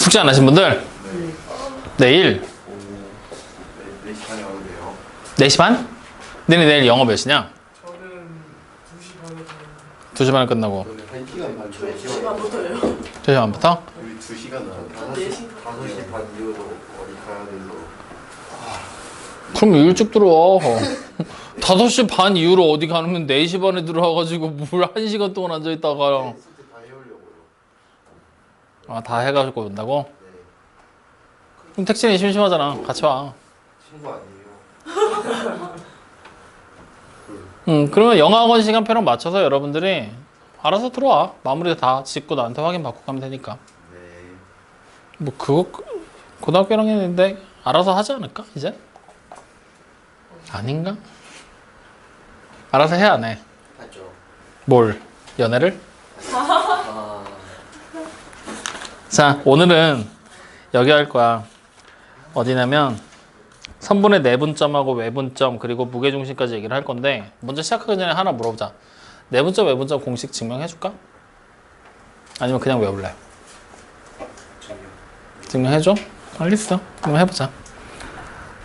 숙제 안 하신 분들? 내일 4시 반에 와도 돼요. 4시 반? 너네 내일 영어 몇 시냐? 저는 2시 반에 가요. 2시 반에 끝나고 저는 1시간 반, 저희 2시간 2시간부터요. 2시 반부터? 우리 2시간 반, 4시 5시 반 이후로 어디 가야 돼서. 그럼 일찍 들어와 5시 반 이후로 어디 가면 4시 반에 들어와가지고 뭘 1시간 동안 앉아있다가 숙제 다 해오려고요. 아, 다 해가지고 온다고? 네. 그럼 택진이 심심하잖아. 같이 와. 친구 아니에요. 그러면 영어학원 시간표랑 맞춰서 여러분들이 알아서 들어와. 마무리 다 짓고 나한테 확인 받고 가면 되니까. 네. 뭐 그거 고등학교 1학년인데 알아서 하지 않을까 이제? 아닌가? 알아서 해 안 해? 하죠. 뭘? 연애를? 아, 자, 오늘은 여기 할 거야. 어디냐면 선분의 내분점하고 외분점 그리고 무게중심까지 얘기를 할 건데 먼저 시작하기 전에 하나 물어보자. 내분점 외분점 공식 증명해 줄까? 아니면 그냥 외울래? 증명해 줘? 알겠어. 한번 해보자.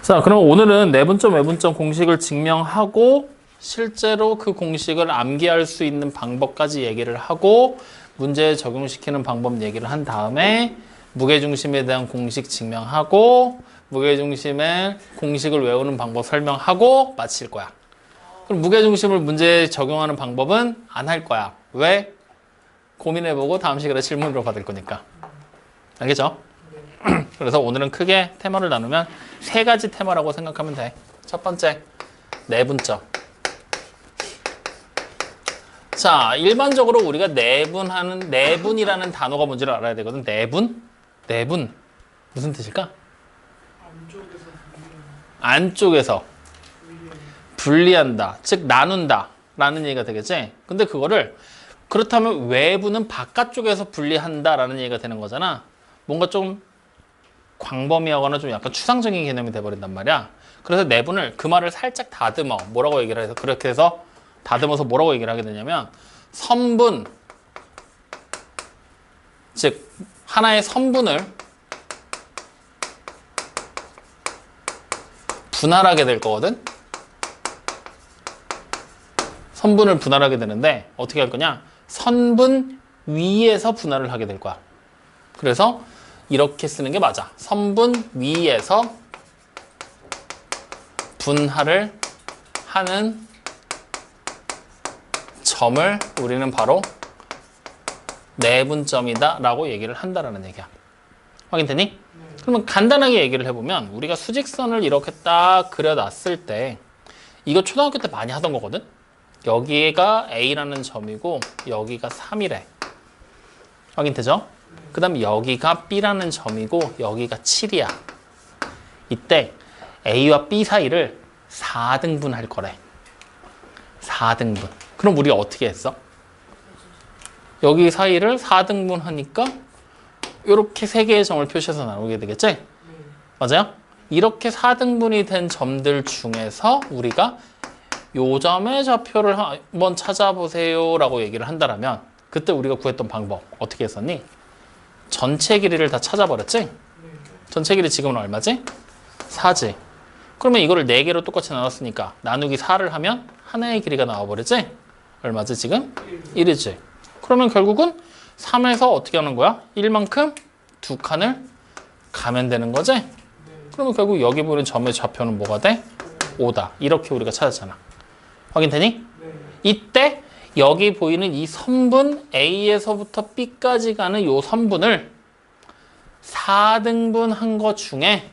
자, 그럼 오늘은 내분점 외분점 공식을 증명하고 실제로 그 공식을 암기할 수 있는 방법까지 얘기를 하고 문제에 적용시키는 방법 얘기를 한 다음에 무게중심에 대한 공식 증명하고 무게중심의 공식을 외우는 방법 설명하고 마칠 거야. 그럼 무게중심을 문제에 적용하는 방법은 안 할 거야. 왜? 고민해보고 다음 시간에 질문으로 받을 거니까. 알겠죠? 그래서 오늘은 크게 테마를 나누면 3가지 테마라고 생각하면 돼. 첫 번째, 내분점. 자, 일반적으로 우리가 내분이라는 단어가 뭔지를 알아야 되거든. 내분 무슨 뜻일까? 안쪽에서 안쪽에서 분리한다, 즉 나눈다 라는 얘기가 되겠지. 근데 그거를 그렇다면 외부는 바깥쪽에서 분리한다 라는 얘기가 되는 거잖아. 뭔가 좀 광범위하거나 좀 약간 추상적인 개념이 돼버린단 말이야. 그래서 내분을 그 말을 살짝 다듬어. 뭐라고 얘기를 해서 그렇게 해서 다듬어서 뭐라고 얘기를 하게 되냐면 선분, 즉 하나의 선분을 분할하게 될 거거든. 선분을 분할하게 되는데 어떻게 할 거냐? 선분 위에서 분할을 하게 될 거야. 그래서 이렇게 쓰는 게 맞아. 선분 위에서 분할을 하는 점을 우리는 바로 내분점이다 라고 얘기를 한다라는 얘기야. 확인되니? 그러면 간단하게 얘기를 해보면 우리가 수직선을 이렇게 딱 그려놨을 때 이거 초등학교 때 많이 하던 거거든? 여기가 A라는 점이고 여기가 3이래. 확인되죠? 그 다음에 여기가 B라는 점이고 여기가 7이야. 이때 A와 B 사이를 4등분 할 거래. 4등분. 그럼 우리가 어떻게 했어? 여기 사이를 4등분 하니까 이렇게 3개의 점을 표시해서 나누게 되겠지? 맞아요? 이렇게 4등분이 된 점들 중에서 우리가 요 점의 좌표를 한번 찾아보세요 라고 얘기를 한다면 그때 우리가 구했던 방법 어떻게 했었니? 전체 길이를 다 찾아버렸지? 전체 길이 지금은 얼마지? 4지. 그러면 이거를 4개로 똑같이 나눴으니까 나누기 4를 하면 하나의 길이가 나와버리지? 얼마지 지금? 1이지. 그러면 결국은 3에서 어떻게 하는 거야? 1만큼 2칸을 가면 되는 거지? 그러면 결국 여기 보이는 점의 좌표는 뭐가 돼? 5다. 이렇게 우리가 찾았잖아. 확인되니? 이때 여기 보이는 이 선분 A에서부터 B까지 가는 이 선분을 4등분 한 것 중에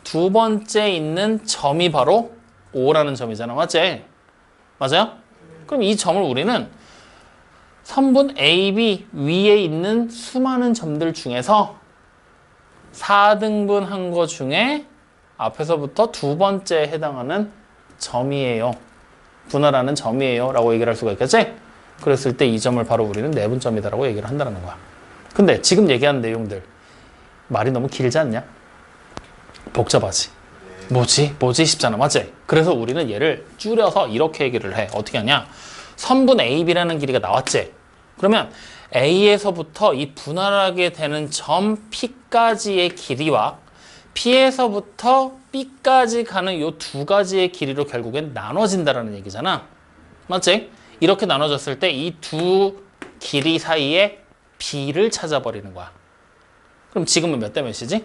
두 번째 있는 점이 바로 5라는 점이잖아. 맞지? 맞아요? 그럼 이 점을 우리는 선분 AB 위에 있는 수많은 점들 중에서 4등분 한 것 중에 앞에서부터 두 번째에 해당하는 점이에요. 분할하는 점이에요. 라고 얘기를 할 수가 있겠지? 그랬을 때 이 점을 바로 우리는 내분점이다 라고 얘기를 한다는 거야. 근데 지금 얘기한 내용들 말이 너무 길지 않냐? 복잡하지? 뭐지 싶잖아. 맞지? 그래서 우리는 얘를 줄여서 이렇게 얘기를 해. 어떻게 하냐? 선분 AB라는 길이가 나왔지? 그러면 A에서부터 이 분할하게 되는 점 P까지의 길이와 P에서부터 B까지 가는 이 두 가지의 길이로 결국엔 나눠진다라는 얘기잖아. 맞지? 이렇게 나눠졌을 때 이 두 길이 사이에 B를 찾아버리는 거야. 그럼 지금은 몇 대 몇이지?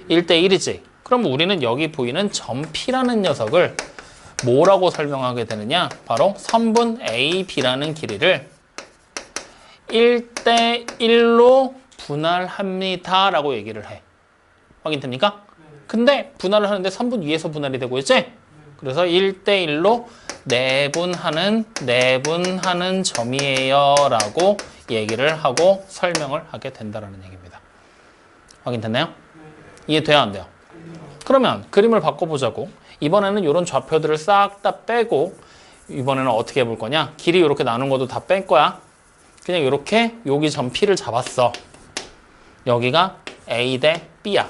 1대 1이지. 그럼 우리는 여기 보이는 점 P라는 녀석을 뭐라고 설명하게 되느냐? 바로 선분 AB라는 길이를 1대 1로 분할합니다 라고 얘기를 해. 확인됩니까? 근데 분할을 하는데 선분 위에서 분할이 되고 있지? 그래서 1대 1로 내분하는 점이에요 라고 얘기를 하고 설명을 하게 된다는 얘기입니다. 확인됐나요? 이해돼야 안 돼요? 그러면 그림을 바꿔보자고. 이번에는 이런 좌표들을 싹 다 빼고 이번에는 어떻게 해볼 거냐? 길이 이렇게 나눈 것도 다 뺄 거야. 그냥 이렇게 여기 점 P를 잡았어. 여기가 A 대 B야.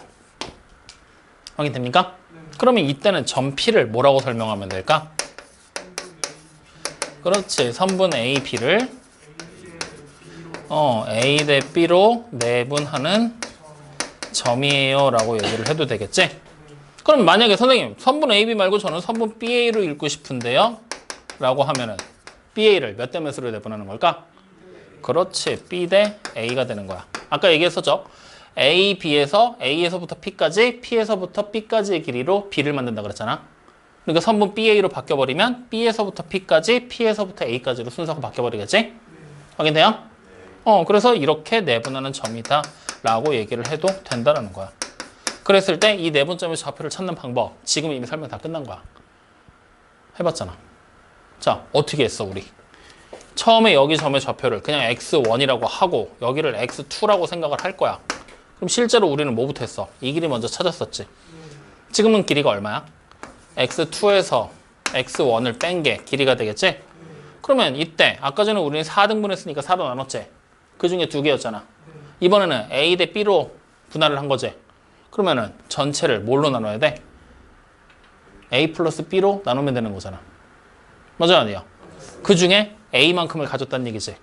확인됩니까? 그러면 이때는 점 P를 뭐라고 설명하면 될까? 그렇지. 선분 A, B를 A 대 B로 내분하는 점이에요 라고 얘기를 해도 되겠지? 그럼 만약에 선생님 선분 AB 말고 저는 선분 BA로 읽고 싶은데요 라고 하면은 BA를 몇 대 몇으로 내분하는 걸까? 그렇지. B 대 A가 되는 거야. 아까 얘기했었죠? A, B에서 A에서부터 P까지, P에서부터 B까지의 길이로 B를 만든다 그랬잖아. 그러니까 선분 BA로 바뀌어버리면 B에서부터 P까지, P에서부터 A까지로 순서가 바뀌어버리겠지? 확인돼요? 그래서 이렇게 내분하는 점이다 라고 얘기를 해도 된다는 거야. 그랬을 때 이 내분점의 좌표를 찾는 방법, 지금 이미 설명 다 끝난 거야. 해봤잖아. 자, 어떻게 했어 우리? 처음에 여기 점의 좌표를 그냥 x1이라고 하고 여기를 x2라고 생각을 할 거야. 그럼 실제로 우리는 뭐부터 했어? 이 길이 먼저 찾았었지. 지금은 길이가 얼마야? x2에서 x1을 뺀 게 길이가 되겠지? 그러면 이때 아까 전에 우리는 4등분 했으니까 4로 나눴지? 그 중에 2개였잖아. 이번에는 A 대 B로 분할을 한 거지. 그러면은 전체를 뭘로 나눠야 돼? A 플러스 B로 나누면 되는 거잖아. 맞아요, 아니에요? 그 중에 A만큼을 가졌다는 얘기지.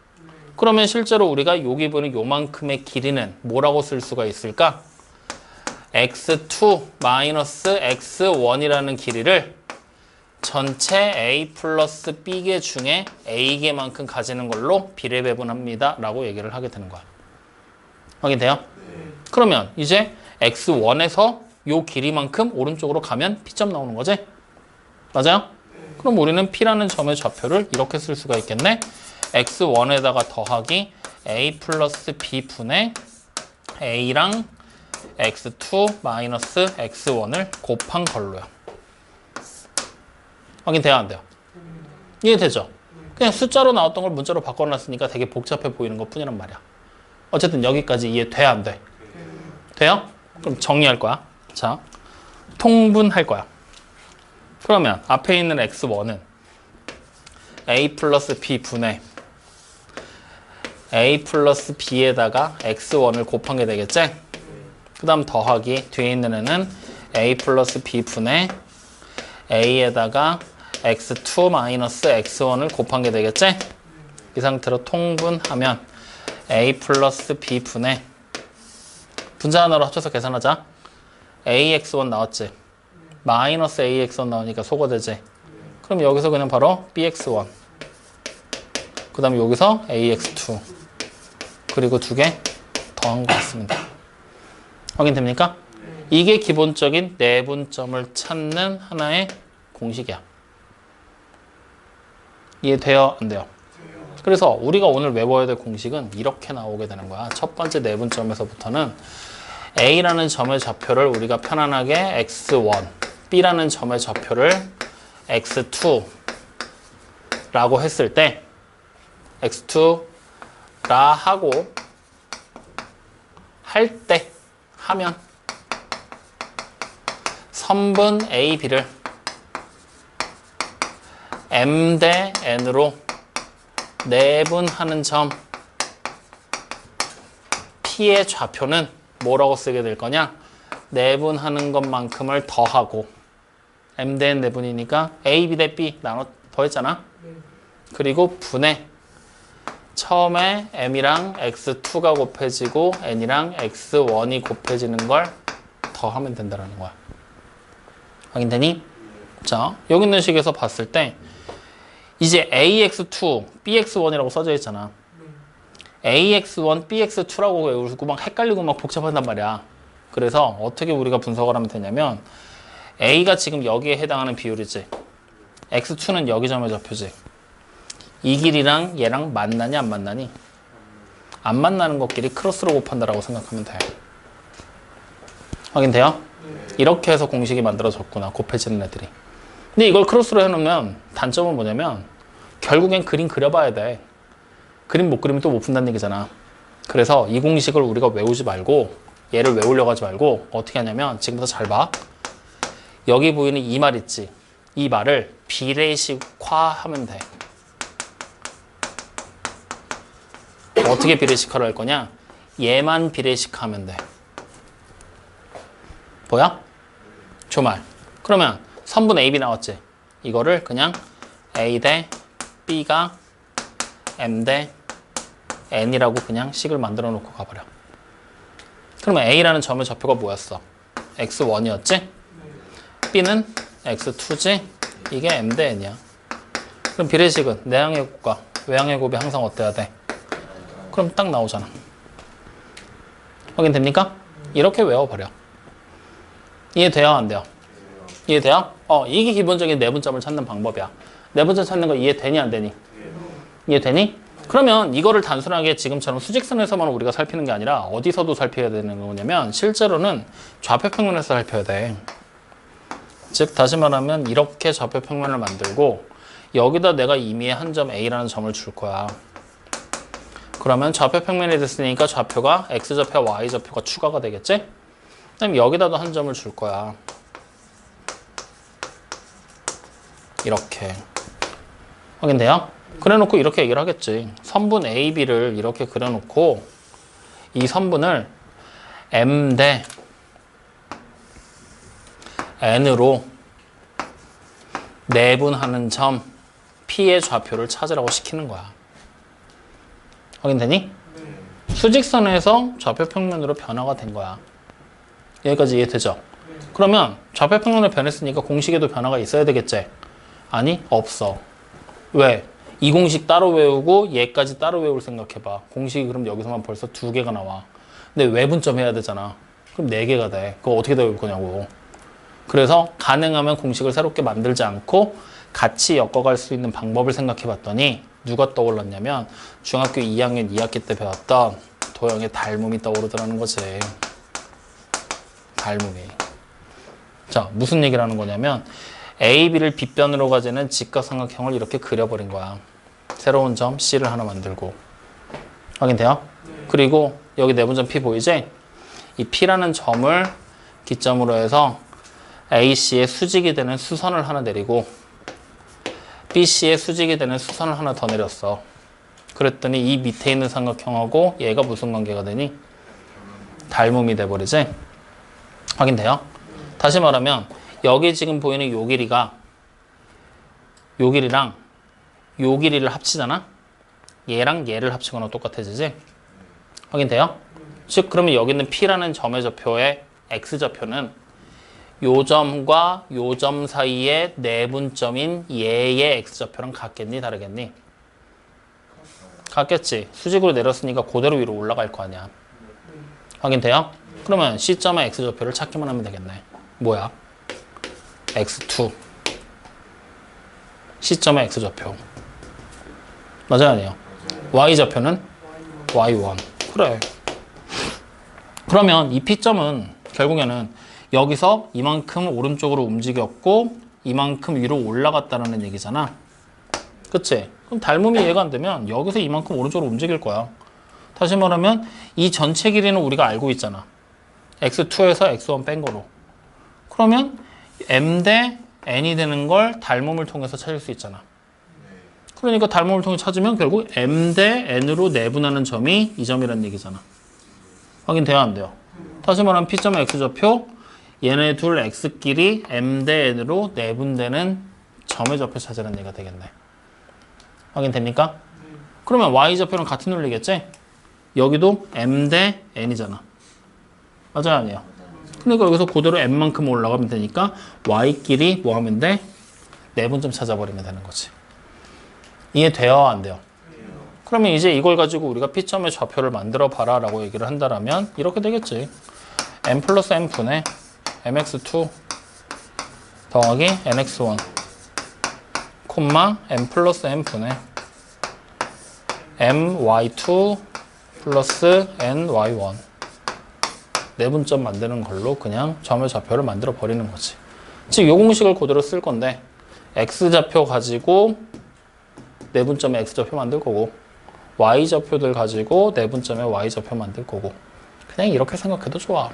그러면 실제로 우리가 여기 보는 요만큼의 길이는 뭐라고 쓸 수가 있을까? x2 마이너스 x1이라는 길이를 전체 A 플러스 B개 중에 A개만큼 가지는 걸로 비례배분합니다 라고 얘기를 하게 되는 거야. 확인돼요? 그러면 이제 x1에서 요 길이만큼 오른쪽으로 가면 P점 나오는 거지? 맞아요? 그럼 우리는 P라는 점의 좌표를 이렇게 쓸 수가 있겠네. x1에다가 더하기 A 플러스 B 분의 A랑 x2 마이너스 x1을 곱한 걸로요. 확인돼야 안 돼요? 이해되죠? 그냥 숫자로 나왔던 걸 문자로 바꿔놨으니까 되게 복잡해 보이는 것 뿐이란 말이야. 어쨌든 여기까지 이해돼야 안 돼? 돼요? 그럼 정리할 거야. 자, 통분할 거야. 그러면 앞에 있는 x1은 A 플러스 B 분의 A 플러스 B에다가 x1을 곱한 게 되겠지? 그 다음 더하기 뒤에 있는 애는 A 플러스 B 분의 A에다가 x2 마이너스 x1을 곱한 게 되겠지? 이 상태로 통분하면 A 플러스 B 분의 분자 하나로 합쳐서 계산하자. AX1 나왔지? 마이너스 AX1 나오니까 소거되지? 그럼 여기서 그냥 바로 BX1 그 다음에 여기서 AX2 그리고 두 개 더한 것 같습니다. 확인됩니까? 이게 기본적인 내분점을 찾는 하나의 공식이야. 이해돼요? 안 돼요? 그래서 우리가 오늘 외워야 될 공식은 이렇게 나오게 되는 거야. 첫 번째 내분점에서부터는 A라는 점의 좌표를 우리가 편안하게 x1, B라는 점의 좌표를 x2라고 했을 때 x2라 하고 할 때 하면 선분 A, B를 M 대 N으로 내분하는 점 P의 좌표는 뭐라고 쓰게 될 거냐? 내분하는 것만큼을 더하고 M 대 N 내분이니까 A, B 대 B 나눠 더했잖아? 그리고 분의 처음에 m이랑 x2가 곱해지고 n이랑 x1이 곱해지는 걸 더하면 된다는 거야. 확인되니? 자, 여기 있는 식에서 봤을 때 이제 ax2, bx1이라고 써져 있잖아. ax1, bx2라고 외우고 막 헷갈리고 막 복잡한단 말이야. 그래서 어떻게 우리가 분석을 하면 되냐면 a가 지금 여기에 해당하는 비율이지. x2는 여기 점에 좌표지. 이 길이랑 얘랑 만나니 안 만나니? 안 만나는 것끼리 크로스로 곱한다라고 생각하면 돼. 확인돼요? 이렇게 해서 공식이 만들어졌구나. 곱해지는 애들이. 근데 이걸 크로스로 해놓으면 단점은 뭐냐면 결국엔 그림 그려봐야 돼. 그림 못 그리면 또 못 푼다는 얘기잖아. 그래서 이 공식을 우리가 외우지 말고 얘를 외우려고 하지 말고 어떻게 하냐면 지금부터 잘 봐. 여기 보이는 이 말 있지. 이 말을 비례식화하면 돼. 어떻게 비례식화를 할 거냐? 얘만 비례식화하면 돼. 뭐야? 조말. 그러면 선분 AB 나왔지? 이거를 그냥 A 대 B가 M 대 N이라고 그냥 식을 만들어 놓고 가버려. 그러면 A라는 점의 좌표가 뭐였어? X1이었지? B는 X2지? 이게 M 대 N이야. 그럼 비례식은 내항의 곱과 외항의 곱이 항상 어때야 돼? 그럼 딱 나오잖아. 확인됩니까? 이렇게 외워버려. 이해돼요? 안 돼요? 이해돼요? 이게 기본적인 내분점을 찾는 방법이야. 내분점 찾는 거 이해되니 안 되니? 이해되니? 그러면 이거를 단순하게 지금처럼 수직선에서만 우리가 살피는 게 아니라 어디서도 살펴야 되는 거냐면 실제로는 좌표평면에서 살펴야 돼. 즉 다시 말하면 이렇게 좌표평면을 만들고 여기다 내가 임의의 한 점 A라는 점을 줄 거야. 그러면 좌표평면이 됐으니까 좌표가 X좌표와 Y좌표가 추가가 되겠지? 그다음에 여기다도 한 점을 줄 거야. 이렇게. 확인돼요? 그래놓고 이렇게 얘기를 하겠지. 선분 AB를 이렇게 그려놓고 이 선분을 M 대 N으로 내분하는 점 P의 좌표를 찾으라고 시키는 거야. 확인되니? 수직선에서 좌표평면으로 변화가 된 거야. 여기까지 이해되죠? 그러면 좌표평면으로 변했으니까 공식에도 변화가 있어야 되겠지? 아니, 없어. 왜? 이 공식 따로 외우고 얘까지 따로 외울 생각해봐. 공식이 그럼 여기서만 벌써 2개가 나와. 근데 외분점 해야 되잖아. 그럼 4개가 돼. 그거 어떻게 외울 거냐고. 그래서 가능하면 공식을 새롭게 만들지 않고 같이 엮어갈 수 있는 방법을 생각해봤더니 누가 떠올랐냐면 중학교 2학년 2학기 때 배웠던 도형의 닮음이 떠오르더라는 거지. 닮음이. 자, 무슨 얘기를 하는 거냐면 A, B를 빗변으로 가지는 직각삼각형을 이렇게 그려버린 거야. 새로운 점 C를 하나 만들고. 확인돼요? 그리고 여기 내분점 P 보이지? 이 P라는 점을 기점으로 해서 AC의 수직이 되는 수선을 하나 내리고 BC의 수직이 되는 수선을 하나 더 내렸어. 그랬더니 이 밑에 있는 삼각형하고 얘가 무슨 관계가 되니? 닮음이 돼버리지? 확인돼요? 다시 말하면 여기 지금 보이는 요 길이가 요 길이랑 요 길이를 합치잖아? 얘랑 얘를 합치거나 똑같아지지? 확인돼요? 즉 그러면 여기 있는 P라는 점의 좌표의 X좌표는 요 점과 요 점 사이의 내분점인 얘의 X좌표랑 같겠니? 다르겠니? 같겠지. 수직으로 내렸으니까 그대로 위로 올라갈 거 아니야. 확인돼요? 그러면 C점의 X좌표를 찾기만 하면 되겠네. 뭐야? X2 C점의 X좌표 맞아요? 아니에요? Y좌표는? Y1 그래. 그러면 이 P점은 결국에는 여기서 이만큼 오른쪽으로 움직였고 이만큼 위로 올라갔다는 얘기잖아. 그치? 그럼 닮음이 이해가 안 되면 여기서 이만큼 오른쪽으로 움직일 거야. 다시 말하면 이 전체 길이는 우리가 알고 있잖아. X2에서 X1 뺀 거로. 그러면 M 대 N이 되는 걸 닮음을 통해서 찾을 수 있잖아. 그러니까 닮음을 통해 찾으면 결국 M 대 N으로 내분하는 점이 이 점이라는 얘기잖아. 확인돼야 안 돼요? 다시 말하면 P점의 X좌표 얘네 둘 X끼리 M 대 N으로 내분되는 점의 좌표 찾으라는 얘기가 되겠네. 확인됩니까? 그러면 y좌표는 같은 논리겠지? 여기도 m 대 n이잖아. 맞아요, 아니에요? 그러니까 여기서 그대로 n만큼 올라가면 되니까 y끼리 뭐 하면 돼? 내분점 찾아버리면 되는 거지. 이해돼요? 안 돼요? 그러면 이제 이걸 가지고 우리가 P점의 좌표를 만들어 봐라 라고 얘기를 한다면 이렇게 되겠지. n 플러스 n 분의 mx2 더하기 nx1 콤마 n 플러스 n 분의 my2 플러스 ny1 내분점 만드는 걸로 그냥 점의 좌표를 만들어 버리는 거지. 즉, 이 공식을 그대로 쓸 건데 x좌표 가지고 내분점의 x좌표 만들 거고 y좌표들 가지고 내분점의 y좌표 만들 거고 그냥 이렇게 생각해도 좋아.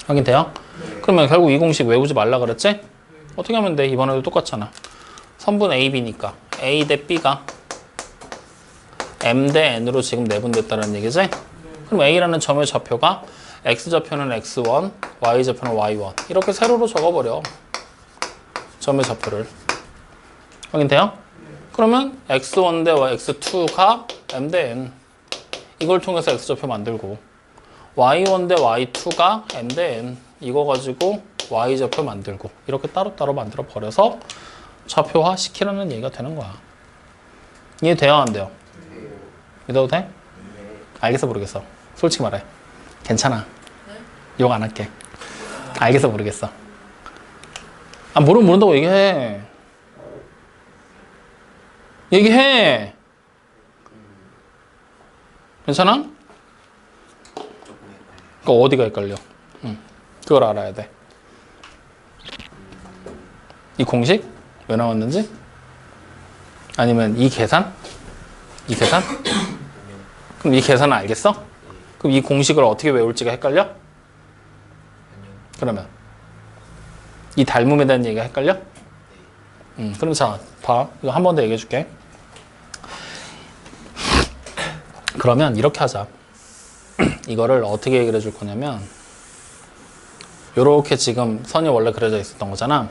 확인돼요? 그러면 결국 이 공식 외우지 말라 그랬지? 어떻게 하면 돼? 이번에도 똑같잖아. 선분 A, B니까 A 대 B가 M 대 N으로 지금 내분됐다는 얘기지? 그럼 A라는 점의 좌표가 X좌표는 X1, Y좌표는 Y1 이렇게 세로로 적어버려. 점의 좌표를. 확인돼요? 그러면 X1 대 X2가 M 대 N 이걸 통해서 X좌표 만들고 Y1 대 Y2가 M 대 N 이거 가지고 Y좌표 만들고 이렇게 따로따로 만들어 버려서 좌표화 시키라는 얘기가 되는 거야. 이해돼요? 안 돼요? 믿어도 돼? 알겠어 모르겠어? 솔직히 말해. 괜찮아. 욕 안 할게. 알겠어 모르겠어. 아 모르면 모른다고 얘기해. 얘기해. 괜찮아? 그 어디가 헷갈려? 그걸 알아야 돼. 이 공식 왜 나왔는지? 아니면 이 계산? 이 계산? 그럼 이 계산은 알겠어? 그럼 이 공식을 어떻게 외울지가 헷갈려? 그러면 이 닮음에 대한 얘기가 헷갈려? 그럼 자, 봐. 이거 한 번 더 얘기해 줄게. 그러면 이렇게 하자. 이거를 어떻게 얘기를 해줄 거냐면 요렇게 지금 선이 원래 그려져 있었던 거잖아.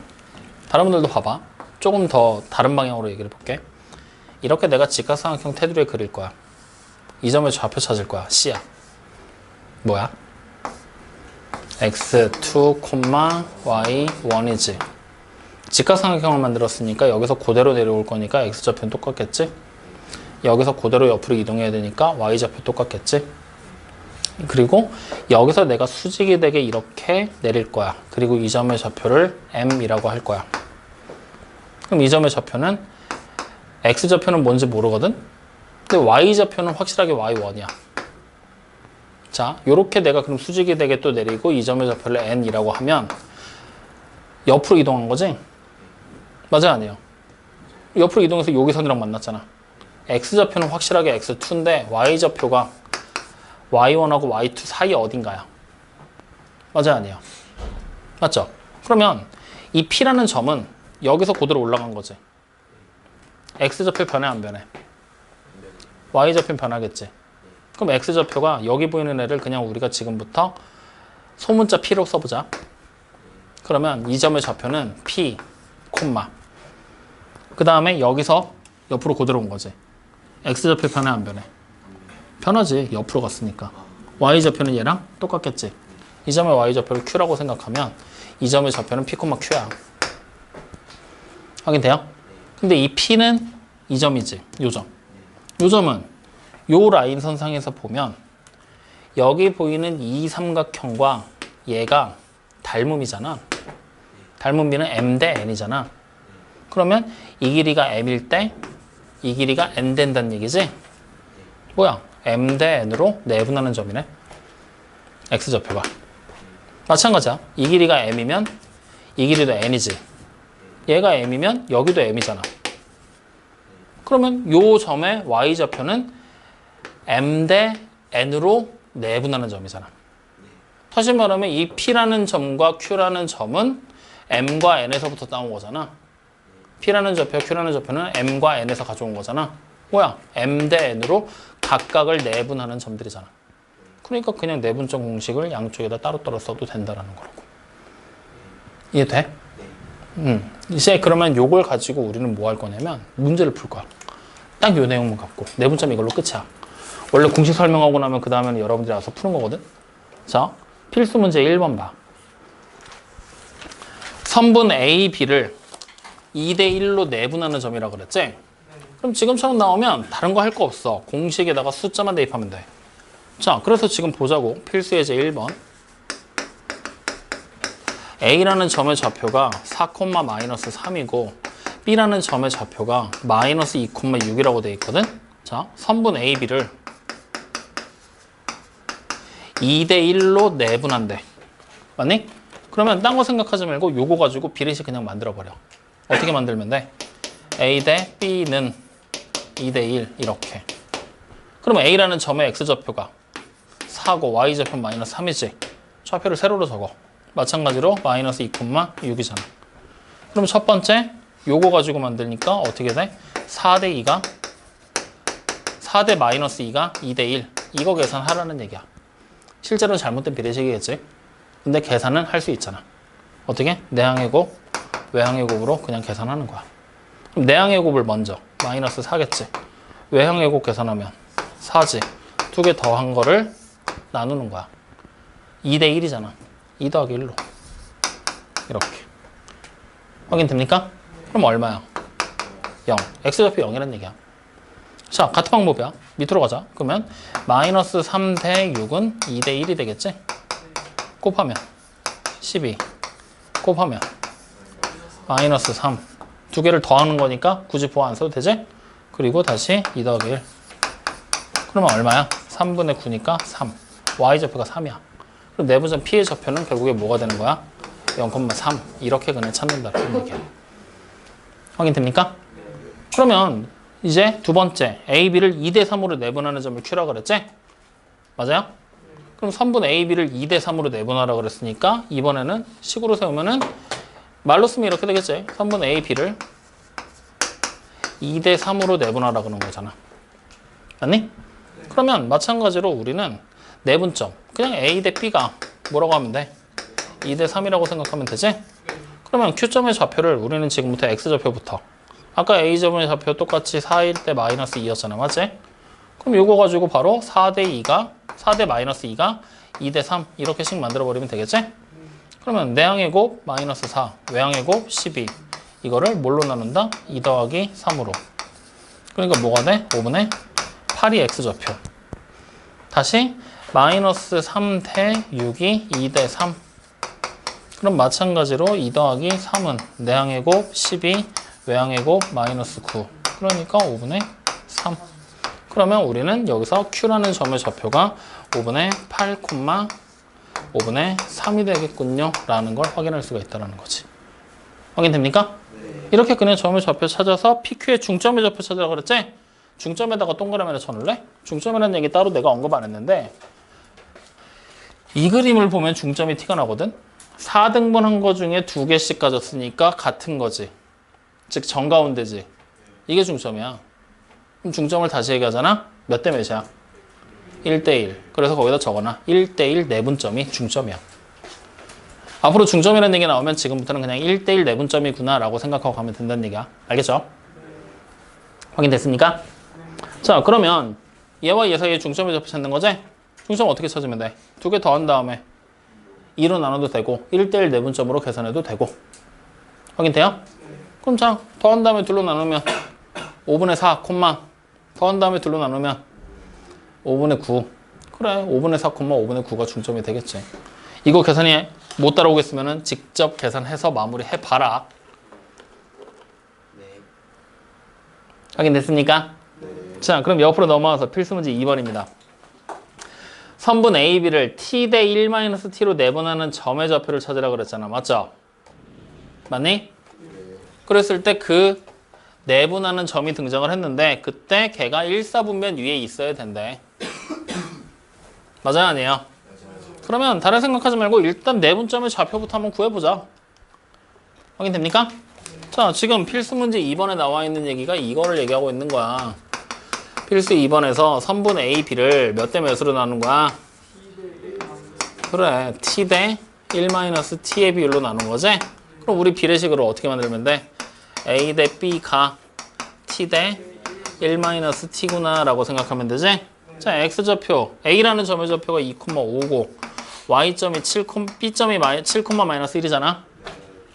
다른 분들도 봐봐. 조금 더 다른 방향으로 얘기를 해볼게. 이렇게 내가 직각삼각형 테두리에 그릴 거야. 이 점의 좌표 찾을 거야. C야. 뭐야? x2, y1이지. 직각삼각형을 만들었으니까 여기서 그대로 내려올 거니까 x좌표는 똑같겠지? 여기서 그대로 옆으로 이동해야 되니까 y좌표 똑같겠지? 그리고 여기서 내가 수직이 되게 이렇게 내릴 거야. 그리고 이 점의 좌표를 m이라고 할 거야. 그럼 이 점의 좌표는 x좌표는 뭔지 모르거든? 근데 y좌표는 확실하게 y1이야. 자, 요렇게 내가 그럼 수직이 되게 또 내리고 이 점의 좌표를 n이라고 하면 옆으로 이동한 거지? 맞아요, 아니에요? 옆으로 이동해서 여기 선이랑 만났잖아. x좌표는 확실하게 x2인데 y좌표가 y1하고 y2 사이 어딘가야. 맞아요, 아니에요? 맞죠? 그러면 이 P라는 점은 여기서 그대로 올라간 거지. x좌표 변해 안 변해? y좌표 변하겠지. 그럼 x좌표가 여기 보이는 애를 그냥 우리가 지금부터 소문자 P로 써보자. 그러면 이 점의 좌표는 P, 그 다음에 여기서 옆으로 그대로 온 거지. x좌표 변해 안 변해? 변하지. 옆으로 갔으니까. y좌표는 얘랑 똑같겠지. 이 점의 y좌표를 q라고 생각하면 이 점의 좌표는 p, q야. 확인돼요? 근데 이 p는 이 점이지. 요 점. 요 점은 요 라인 선상에서 보면 여기 보이는 이 삼각형과 얘가 닮음이잖아. 닮음비는 m 대 n이잖아. 그러면 이 길이가 m일 때 이 길이가 n 된다는 얘기지? 뭐야? m 대 n으로 내분하는 점이네. x좌표가. 마찬가지야. 이 길이가 m이면 이 길이도 n이지. 얘가 m이면 여기도 m이잖아. 그러면 요 점의 y좌표는 m 대 n으로 내분하는 점이잖아. 다시 말하면 이 p라는 점과 q라는 점은 m과 n에서부터 따온 거잖아. p라는 좌표, q라는 좌표는 m과 n에서 가져온 거잖아. 뭐야? m 대 n으로 각각을 내분하는 점들이잖아. 그러니까 그냥 내분점 공식을 양쪽에다 따로따로 써도 된다라는 거라고. 이해돼? 이제 그러면 요걸 가지고 우리는 뭐 할 거냐면 문제를 풀 거야. 딱 요 내용만 갖고 내분점 이걸로 끝이야. 원래 공식 설명하고 나면 그 다음에는 여러분들이 와서 푸는 거거든. 자, 필수 문제 1번 봐. 선분 A, B를 2대 1로 내분하는 점이라고 그랬지? 그럼 지금처럼 나오면 다른 거 할 거 없어. 공식에다가 숫자만 대입하면 돼. 자, 그래서 지금 보자고. 필수 예제 1번. A라는 점의 좌표가 4,-3이고 B라는 점의 좌표가 -2,6이라고 돼 있거든. 자, 선분 A, B를 2대 1로 내분한대. 맞니? 그러면 딴 거 생각하지 말고 요거 가지고 비례식 그냥 만들어버려. 어떻게 만들면 돼? A 대 B는 2대 1 이렇게. 그럼 A라는 점의 X좌표가 4고 Y좌표 -3이지. 좌표를 세로로 적어. 마찬가지로 -2,6이잖아. 그럼 첫 번째 요거 가지고 만들니까 어떻게 돼? 4대 2가 4대 -2가 2대 1. 이거 계산하라는 얘기야. 실제로는 잘못된 비례식이겠지. 근데 계산은 할 수 있잖아. 어떻게? 내항의 곱, 외항의 곱으로 그냥 계산하는 거야. 그럼 내항의 곱을 먼저 -4겠지. 외항의 곱 계산하면 4지. 두 개 더한 거를 나누는 거야. 2대 1이잖아. 2 더하기 1로. 이렇게. 확인됩니까? 그럼 얼마야? 0. X좌표 0이라는 얘기야. 자, 같은 방법이야. 밑으로 가자. 그러면 -3 대 6은 2대 1이 되겠지? 곱하면 12 곱하면 -3 두 개를 더하는 거니까 굳이 보호 안 써도 되지? 그리고 다시 2 더하기 1 그러면 얼마야? 3분의 9니까 3 Y좌표가 3이야. 그럼 내분점 P의 좌표는 결국에 뭐가 되는 거야? 0,3 이렇게 그냥 찾는다는 얘기야. 확인됩니까? 그러면 이제 두 번째 A, B를 2대 3으로 내분하는 점을 Q라고 그랬지? 맞아요? 그럼 선분 A, B를 2대 3으로 내분하라고 그랬으니까 이번에는 식으로 세우면은 말로 쓰면 이렇게 되겠지. 선분 A, B를 2대 3으로 내분하라고 그러는 거잖아. 맞니? 그러면 마찬가지로 우리는 내분점 그냥 A 대 B가 뭐라고 하면 돼? 2대 3이라고 생각하면 되지? 그러면 Q점의 좌표를 우리는 지금부터 X좌표부터 아까 A점의 좌표 똑같이 4일 때 -2였잖아. 맞지? 그럼 요거 가지고 바로 4대 -2가 2대 3 이렇게씩 만들어버리면 되겠지? 그러면 내항의 곱 -4, 외항의 곱 12 이거를 뭘로 나눈다? 2 더하기 3으로. 그러니까 뭐가 돼? 5분의 8이 X좌표. 다시 -3 대 6이 2대 3. 그럼 마찬가지로 2 더하기 3은 내항의 곱 12, 외항의 곱 -9. 그러니까 5분의 3. 그러면 우리는 여기서 Q라는 점의 좌표가 5분의 8, 5분의 3이 되겠군요. 라는 걸 확인할 수가 있다는 거지. 확인됩니까? 네. 이렇게 그냥 점의 좌표 찾아서 PQ의 중점의 좌표 찾으라고 그랬지? 중점에다가 동그라미를 쳐놓을래? 중점이라는 얘기 따로 내가 언급 안 했는데 이 그림을 보면 중점이 티가 나거든? 4등분한 거 중에 2개씩 가졌으니까 같은 거지. 즉 정가운데지. 이게 중점이야. 그럼 중점을 다시 얘기하잖아? 몇 대 몇이야? 1대 1. 그래서 거기다 적어놔. 1대 1 내분점이 중점이야. 앞으로 중점이라는 얘기 나오면 지금부터는 그냥 1대 1 내분점이구나 라고 생각하고 가면 된다는 얘기야. 알겠죠? 확인됐습니까? 자, 그러면 얘와 얘 사이에 중점의 좌표 찾는 거지? 중점 어떻게 찾으면 돼? 두 개 더한 다음에 2로 나눠도 되고 1대 1 내분점으로 계산해도 되고. 확인돼요? 그럼 자, 더한 다음에 둘로 나누면 5분의 4, 더한 다음에 둘로 나누면 5분의 9. 그래, 5분의 4, 5분의 9가 중점이 되겠지. 이거 계산이 못 따라오겠으면 직접 계산해서 마무리해봐라. 네. 확인됐습니까? 네. 자, 그럼 옆으로 넘어와서 필수 문제 2번입니다. 선분 A, B를 t 대 1-t로 내분하는 점의 좌표를 찾으라고 그랬잖아. 맞죠? 맞니? 네. 그랬을 때 그 내분하는 점이 등장을 했는데 그때 걔가 1사분면 위에 있어야 된대. 맞아요? 아니에요? 그러면 다른 생각하지 말고 일단 내분점의 좌표부터 한번 구해보자. 확인됩니까? 자, 지금 필수 문제 2번에 나와 있는 얘기가 이거를 얘기하고 있는 거야. 필수 2번에서 선분 A, B를 몇 대 몇으로 나눈 거야? 그래, t 대 1-t의 비율로 나눈 거지? 그럼 우리 비례식으로 어떻게 만들면 돼? A 대 B가 t 대 1-t구나 라고 생각하면 되지? 자, x좌표 A라는 점의 좌표가 2,5고 y점이 7, B점이 7,-1이잖아.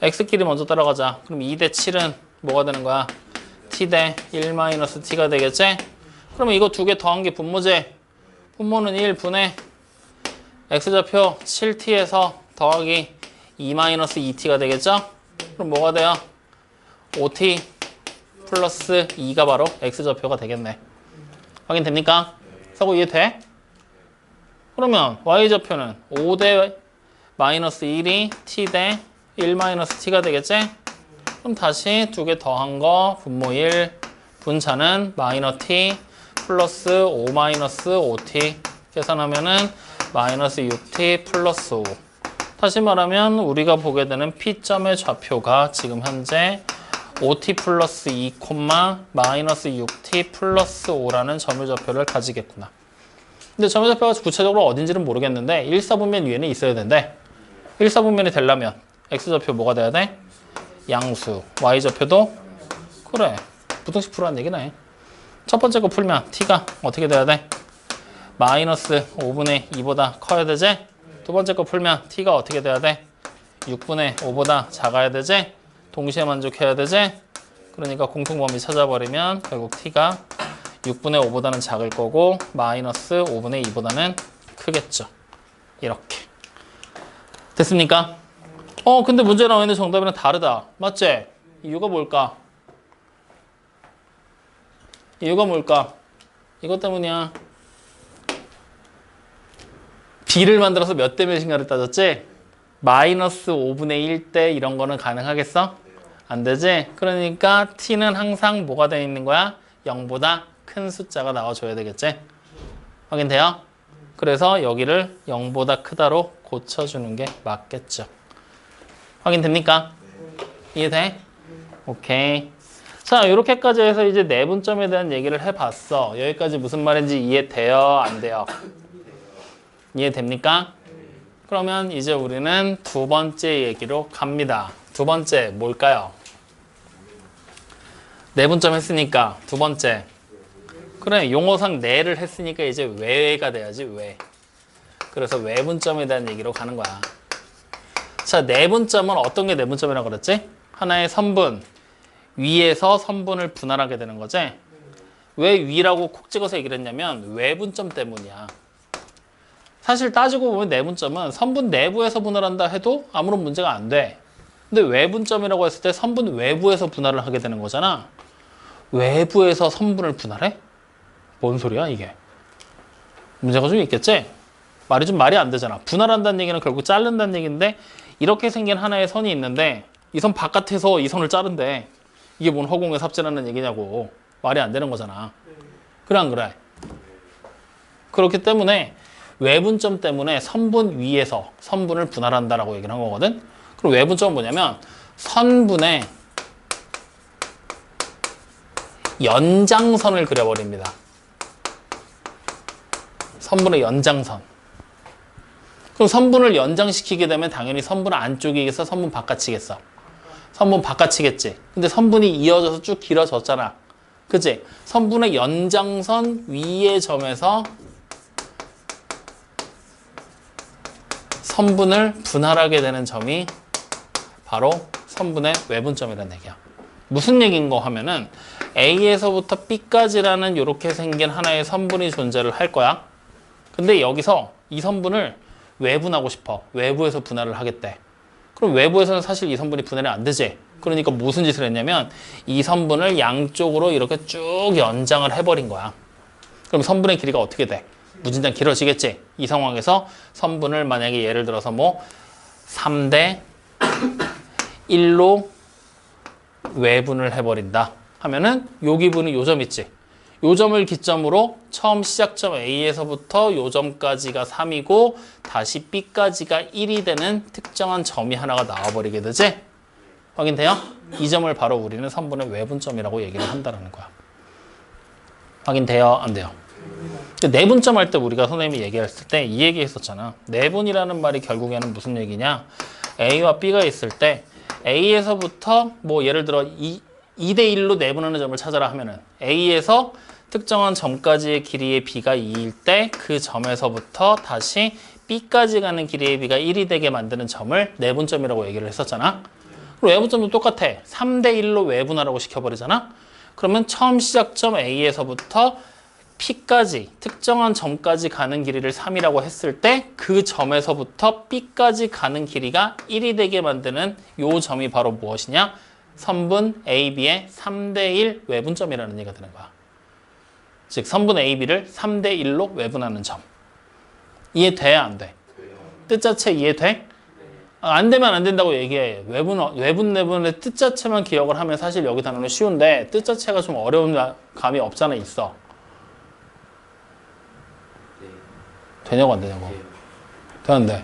x끼리 먼저 따라가자. 그럼 2대 7은 뭐가 되는 거야? t 대 1-t가 되겠지? 그러면 이거 두 개 더한 게 분모지? 분모는 1분의 x좌표 7t에서 더하기 2-2t가 되겠죠? 그럼 뭐가 돼요? 5t 플러스 2가 바로 x좌표가 되겠네. 확인됩니까? 서고 이해돼? 그러면 y좌표는 5대 마이너스 1이 t 대 1-t가 되겠지? 그럼 다시 두 개 더한 거 분모 1 분차는 마이너스 t 플러스 5-5t 계산하면은 마이너스 6t 플러스 5. 다시 말하면 우리가 보게 되는 P점의 좌표가 지금 현재 5t 플러스 2, 마이너스 6t 플러스 5라는 점의 좌표를 가지겠구나. 근데 점의 좌표가 구체적으로 어딘지는 모르겠는데 1사분면 위에는 있어야 된대. 1사분면이 되려면 x좌표 뭐가 돼야 돼? 양수. y좌표도? 그래. 부등식 풀어란 얘기네. 첫 번째 거 풀면 t가 어떻게 돼야 돼? 마이너스 5분의 2보다 커야 되지? 두 번째 거 풀면 t가 어떻게 돼야 돼? 6분의 5보다 작아야 되지? 동시에 만족해야 되지? 그러니까 공통범위 찾아버리면 결국 t가 6분의 5보다는 작을 거고 마이너스 5분의 2보다는 크겠죠. 이렇게. 됐습니까? 근데 문제 나와 있는 정답이랑 다르다. 맞지? 이유가 뭘까? 이유가 뭘까? 이것 때문이야. b를 만들어서 몇 대 몇인가를 따졌지? 마이너스 5분의 1 대 이런 거는 가능하겠어? 안 되지? 그러니까 t는 항상 뭐가 되어 있는 거야? 0보다 큰 숫자가 나와줘야 되겠지? 확인돼요? 그래서 여기를 0보다 크다로 고쳐주는 게 맞겠죠. 확인됩니까? 이해돼? 오케이. 자, 이렇게까지 해서 이제 내분점에 대한 얘기를 해봤어. 여기까지 무슨 말인지 이해돼요? 안 돼요? 이해됩니까? 그러면 이제 우리는 두 번째 얘기로 갑니다. 두 번째 뭘까요? 내분점 했으니까 두 번째. 그래, 용어상 내를 했으니까 이제 외가 돼야지, 외. 그래서 외분점에 대한 얘기로 가는 거야. 자, 내분점은 어떤 게 내분점이라고 그랬지? 하나의 선분, 위에서 선분을 분할하게 되는 거지? 왜 위라고 콕 찍어서 얘기를 했냐면 외분점 때문이야. 사실 따지고 보면 내분점은 선분 내부에서 분할한다 해도 아무런 문제가 안 돼. 근데 외분점이라고 했을 때 선분 외부에서 분할을 하게 되는 거잖아. 외부에서 선분을 분할해? 뭔 소리야 이게? 문제가 좀 있겠지? 말이 좀 말이 안 되잖아. 분할한다는 얘기는 결국 자른다는 얘기인데 이렇게 생긴 하나의 선이 있는데 이 선 바깥에서 이 선을 자른대. 이게 뭔 허공에 삽질하는 얘기냐고. 말이 안 되는 거잖아. 그래 안 그래? 그렇기 때문에 외분점 때문에 선분 위에서 선분을 분할한다라고 얘기를 한 거거든. 그럼 외분점은 뭐냐면 선분의 연장선을 그려버립니다. 선분의 연장선. 그럼 선분을 연장시키게 되면 당연히 선분 안쪽이겠어? 선분 바깥이겠어? 선분 바깥이겠지. 근데 선분이 이어져서 쭉 길어졌잖아. 그치? 선분의 연장선 위의 점에서 선분을 분할하게 되는 점이 바로 선분의 외분점이라는 얘기야. 무슨 얘기인 거 하면은 A에서부터 B까지라는 이렇게 생긴 하나의 선분이 존재를 할 거야. 근데 여기서 이 선분을 외분하고 싶어. 외부에서 분할을 하겠대. 그럼 외부에서는 사실 이 선분이 분할이 안 되지. 그러니까 무슨 짓을 했냐면 이 선분을 양쪽으로 이렇게 쭉 연장을 해버린 거야. 그럼 선분의 길이가 어떻게 돼? 무진장 길어지겠지. 이 상황에서 선분을 만약에 예를 들어서 뭐 3대 1로 외분을 해버린다 하면은 요 기분이 요 점 있지. 요 점을 기점으로 처음 시작점 A에서부터 요 점까지가 3이고 다시 B까지가 1이 되는 특정한 점이 하나가 나와버리게 되지. 확인돼요? 이 점을 바로 우리는 선분의 외분점이라고 얘기를 한다는 거야. 확인돼요? 안 돼요? 내분점 할 때 우리가 선생님이 얘기했을 때 이 얘기 했었잖아. 내분이라는 말이 결국에는 무슨 얘기냐? A와 B가 있을 때 A에서부터 뭐 예를 들어 2대 1로 내분하는 점을 찾아라 하면은 A에서 특정한 점까지의 길이의 B가 2일 때 그 점에서부터 다시 B까지 가는 길이의 B가 1이 되게 만드는 점을 내분점이라고 얘기를 했었잖아. 그리고 외분점도 똑같아. 3대 1로 외분하라고 시켜버리잖아. 그러면 처음 시작점 A에서부터 P까지 특정한 점까지 가는 길이를 3이라고 했을 때 그 점에서부터 B까지 가는 길이가 1이 되게 만드는 요 점이 바로 무엇이냐? 선분 AB의 3대 1 외분점이라는 얘기가 되는 거야. 즉 선분 AB를 3대 1로 외분하는 점. 이해돼야 안 돼? 뜻 자체 이해돼? 안 되면 안 된다고 얘기해. 외분 내분의 뜻 자체만 기억을 하면 사실 여기 단어는 쉬운데 뜻 자체가 좀 어려운 감이 없잖아 있어. 되냐고 안 되냐고. 되는데.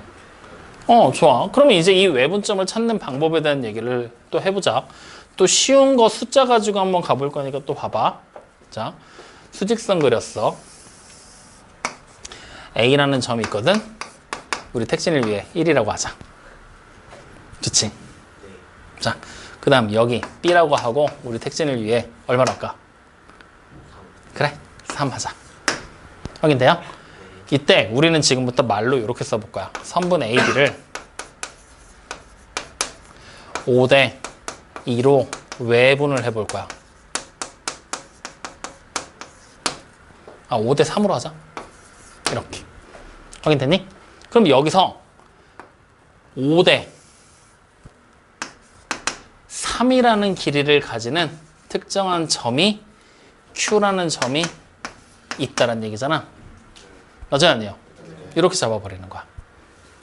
좋아. 그러면 이제 이 외분점을 찾는 방법에 대한 얘기를 또 해보자. 또 쉬운 거 숫자 가지고 한번 가볼 거니까 또 봐봐. 자, 수직선 그렸어. A라는 점이 있거든. 우리 택진을 위해 1이라고 하자. 좋지? 자, 그 다음 여기 B라고 하고 우리 택진을 위해 얼마로 할까? 그래, 3 하자. 확인돼요? 이때 우리는 지금부터 말로 이렇게 써볼 거야. 선분 AB를 5대 2로 외분을 해볼 거야. 5대 3으로 하자. 이렇게. 확인됐니? 그럼 여기서 5대 3이라는 길이를 가지는 특정한 점이 Q라는 점이 있다는 얘기잖아. 맞아요, 아니에요? 이렇게 잡아버리는 거야.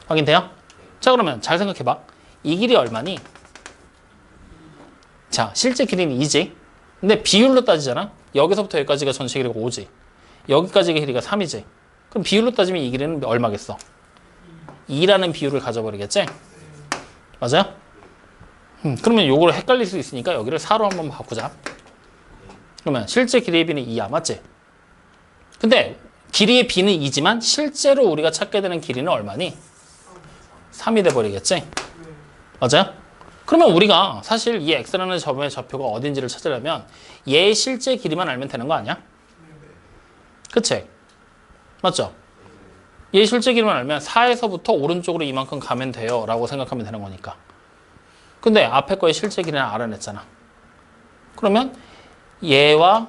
확인돼요? 자, 그러면 잘 생각해봐. 이 길이 얼마니? 자, 실제 길이는 2지. 근데 비율로 따지잖아. 여기서부터 여기까지가 전체 길이가 5지. 여기까지의 길이가 3이지. 그럼 비율로 따지면 이 길이는 얼마겠어? 2라는 비율을 가져버리겠지? 맞아요? 그러면 요거를 헷갈릴 수 있으니까 여기를 4로 한번 바꾸자. 그러면 실제 길이의 B는 2야, 맞지? 근데 길이의 B는 2지만 실제로 우리가 찾게 되는 길이는 얼마니? 3이 돼버리겠지? 맞아요? 그러면 우리가 사실 이 X라는 점의 좌표가 어딘지를 찾으려면 얘의 실제 길이만 알면 되는 거 아니야? 그치? 맞죠? 얘의 실제 길이만 알면 4에서부터 오른쪽으로 이만큼 가면 돼요 라고 생각하면 되는 거니까. 근데 앞에 거의 실제 길이는 알아냈잖아. 그러면 얘와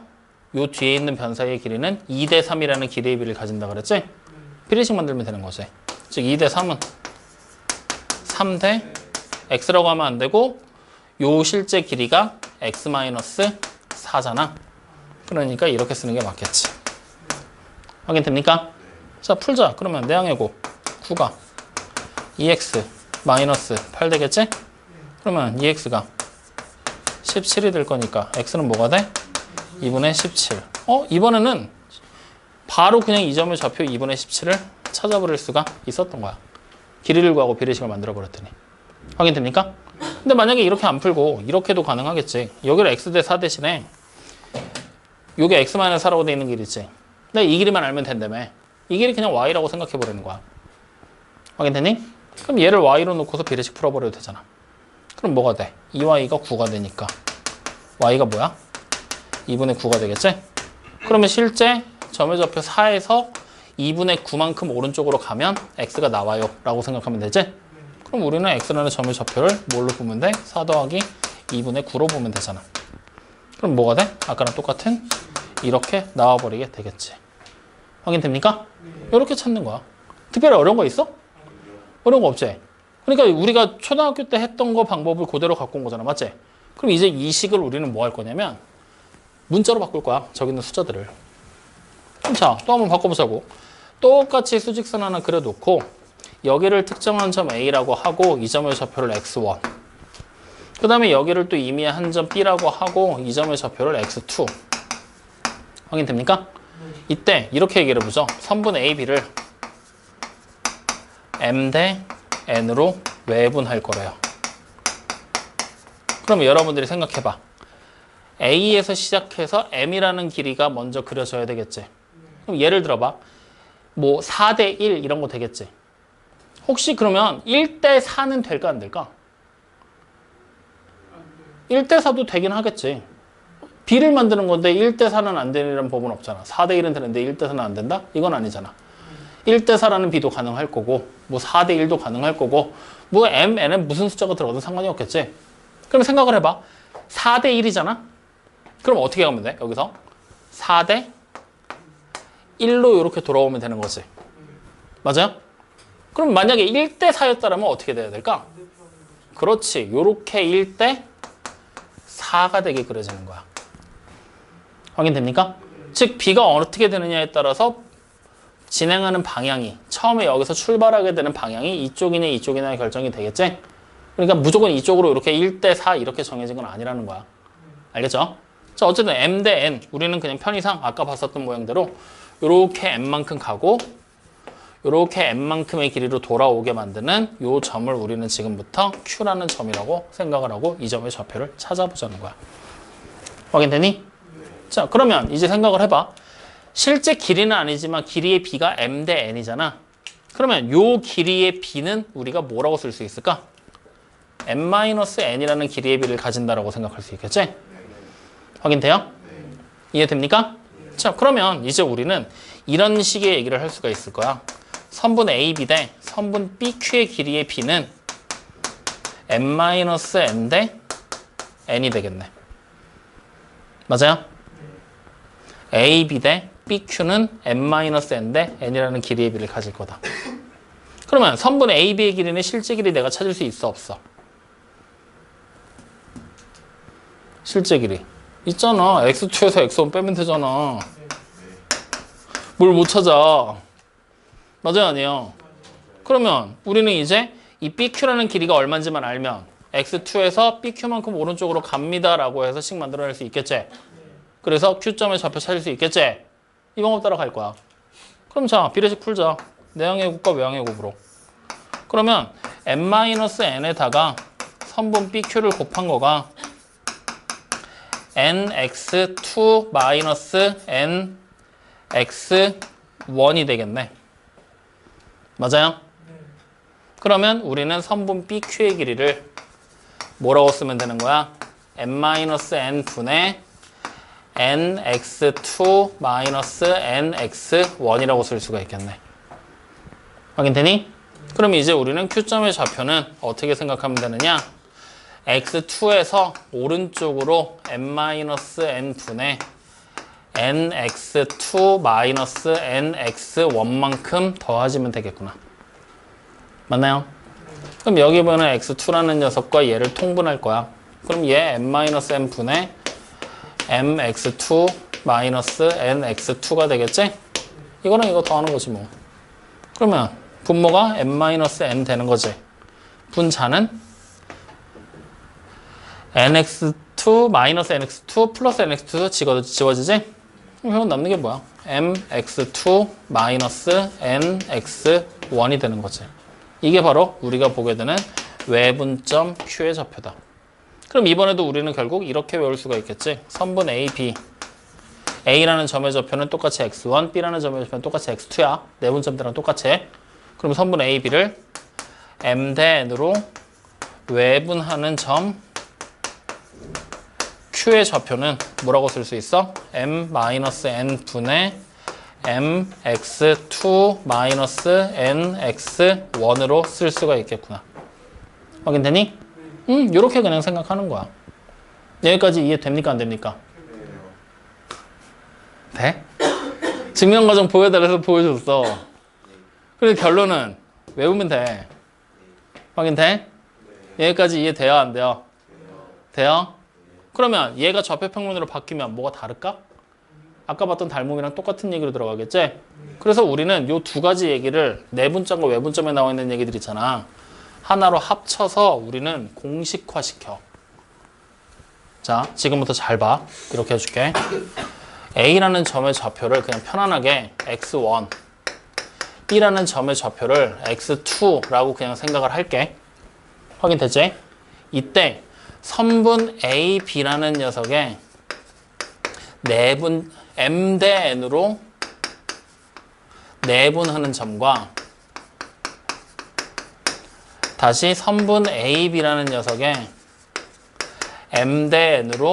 요 뒤에 있는 변 사이의 길이는 2대 3이라는 길이의 비를 가진다 그랬지? 비례식 만들면 되는 거지. 즉 2대 3은 3대 x라고 하면 안 되고 요 실제 길이가 x-4잖아. 그러니까 이렇게 쓰는 게 맞겠지. 확인됩니까? 자, 풀자. 그러면 내항해고 9가 2x-8 되겠지? 그러면 2x가 17이 될 거니까 x는 뭐가 돼? 2분의 17. 이번에는 바로 그냥 이 점의 좌표 2분의 17을 찾아버릴 수가 있었던 거야. 길이를 구하고 비례식을 만들어 버렸더니. 확인됩니까? 근데 만약에 이렇게 안 풀고 이렇게도 가능하겠지. 여기를 x 대 4 대신에 요게 x-4라고 돼 있는 길이지. 근데 이 길이만 알면 된다며. 이 길이 그냥 y라고 생각해 버리는 거야. 확인됐니? 그럼 얘를 y로 놓고서 비례식 풀어버려도 되잖아. 그럼 뭐가 돼? 2y가 9가 되니까 y가 뭐야? 2분의 9가 되겠지? 그러면 실제 점의 좌표 4에서 2분의 9만큼 오른쪽으로 가면 x가 나와요 라고 생각하면 되지? 그럼 우리는 x라는 점의 좌표를 뭘로 보면 돼? 4 더하기 2분의 9로 보면 되잖아. 그럼 뭐가 돼? 아까랑 똑같은 이렇게 나와버리게 되겠지. 확인됩니까? 이렇게 찾는 거야. 특별히 어려운 거 있어? 어려운 거 없지? 그러니까 우리가 초등학교 때 했던 거 방법을 그대로 갖고 온 거잖아. 맞지? 그럼 이제 이 식을 우리는 뭐 할 거냐면 문자로 바꿀 거야. 저기 있는 숫자들을. 자, 또 한번 바꿔보자고. 똑같이 수직선 하나 그려놓고 여기를 특정한 점 A라고 하고 이 점의 좌표를 X1. 그 다음에 여기를 또 이미 한 점 B라고 하고 이 점의 좌표를 X2. 확인됩니까? 이때 이렇게 얘기를 해보죠. 선분 AB를 M 대 N으로 외분할 거래요. 그러면 여러분들이 생각해봐. A에서 시작해서 M이라는 길이가 먼저 그려져야 되겠지. 그럼 예를 들어봐. 뭐 4대 1 이런 거 되겠지. 혹시 그러면 1대 4는 될까 안 될까? 1대 4도 되긴 하겠지. B를 만드는 건데 1대4는 안 되는 법은 없잖아. 4대1은 되는데 1대4는 안 된다? 이건 아니잖아. 1대4라는 B도 가능할 거고 뭐 4대1도 가능할 거고 뭐 M, N은 무슨 숫자가 들어가도 상관이 없겠지. 그럼 생각을 해봐. 4대1이잖아? 그럼 어떻게 하면 돼? 여기서 4대 1로 이렇게 돌아오면 되는 거지. 맞아요? 그럼 만약에 1대4였다면 어떻게 돼야 될까? 그렇지. 요렇게 1대 4가 되게 그려지는 거야. 확인됩니까? 즉 B가 어떻게 되느냐에 따라서 진행하는 방향이 처음에 여기서 출발하게 되는 방향이 이쪽이냐 이쪽이냐 결정이 되겠지? 그러니까 무조건 이쪽으로 이렇게 1대4 이렇게 정해진 건 아니라는 거야. 알겠죠? 자, 어쨌든 M 대 N 우리는 그냥 편의상 아까 봤었던 모양대로 요렇게 N만큼 가고 요렇게 N만큼의 길이로 돌아오게 만드는 요 점을 우리는 지금부터 Q라는 점이라고 생각을 하고 이 점의 좌표를 찾아보자는 거야. 확인되니? 자, 그러면 이제 생각을 해봐. 실제 길이는 아니지만 길이의 B가 M 대 N이잖아. 그러면 요 길이의 B는 우리가 뭐라고 쓸 수 있을까? M-N이라는 길이의 B를 가진다라고 생각할 수 있겠지? 확인돼요? 이해됩니까? 자, 그러면 이제 우리는 이런 식의 얘기를 할 수가 있을 거야. 선분 AB 대 선분 BQ의 길이의 B는 M-N 대 N이 되겠네. 맞아요? AB 대 BQ는 M-N 대 N이라는 길이의 B를 가질 거다. 그러면 선분 AB의 길이는 실제 길이 내가 찾을 수 있어 없어? 실제 길이 있잖아. X2에서 X1 빼면 되잖아. 뭘 못 찾아. 맞아요 아니에요? 그러면 우리는 이제 이 BQ라는 길이가 얼마인지만 알면 X2에서 BQ만큼 오른쪽으로 갑니다 라고 해서 식 만들어낼 수 있겠지? 그래서 Q점의 좌표 찾을 수 있겠지? 이 방법 따라 갈 거야. 그럼 자, 비례식 풀자. 내항의 곱과 외항의 곱으로. 그러면 M-N에다가 선분 BQ를 곱한 거가 nx2 nx1이 되겠네. 맞아요? 그러면 우리는 선분 BQ의 길이를 뭐라고 쓰면 되는 거야? n-n 분의 nx2 nx1이라고 쓸 수가 있겠네. 확인되니? 그럼 이제 우리는 Q점의 좌표는 어떻게 생각하면 되느냐? x2에서 오른쪽으로 n-n 분의 nx2 nx1만큼 더하시면 되겠구나. 맞나요? 그럼 여기 보는 x2라는 녀석과 얘를 통분할 거야. 그럼 얘 n-n 분의 mx2 nx2가 되겠지? 이거랑 이거 더하는 거지 뭐. 그러면 분모가 n-n 되는 거지. 분자는 nx2 nx2 플러스 nx2 지워지지? 그럼 남는 게 뭐야? mx2 nx1이 되는 거지. 이게 바로 우리가 보게 되는 외분점 Q의 좌표다. 그럼 이번에도 우리는 결국 이렇게 외울 수가 있겠지. 선분 A, B. A라는 점의 좌표는 똑같이 x1, B라는 점의 좌표는 똑같이 x2야. 내분점들랑 똑같이. 그럼 선분 A, B를 M 대 N으로 외분하는 점 Q의 좌표는 뭐라고 쓸 수 있어? M-N 분의 mx2 nx1으로 쓸 수가 있겠구나. 확인되니? 이렇게 그냥 생각하는 거야. 여기까지 이해됩니까? 안 됩니까? 돼? 증명과정 보여달라서 보여줬어. 그래서 결론은 외우면 돼. 확인돼? 여기까지 이해돼요? 안 돼요? 돼요? 그러면 얘가 좌표평면으로 바뀌면 뭐가 다를까? 아까 봤던 닮음이랑 똑같은 얘기로 들어가겠지? 그래서 우리는 요 두 가지 얘기를 내분점과 외분점에 나와 있는 얘기들 있잖아. 하나로 합쳐서 우리는 공식화시켜. 자, 지금부터 잘 봐. 이렇게 해줄게. A라는 점의 좌표를 그냥 편안하게 x1, B라는 점의 좌표를 x2라고 그냥 생각을 할게. 확인됐지? 이때 선분 A, B라는 녀석의 내분 M 대 N으로 내분하는 점과 다시 선분 A, B라는 녀석의 M 대 N으로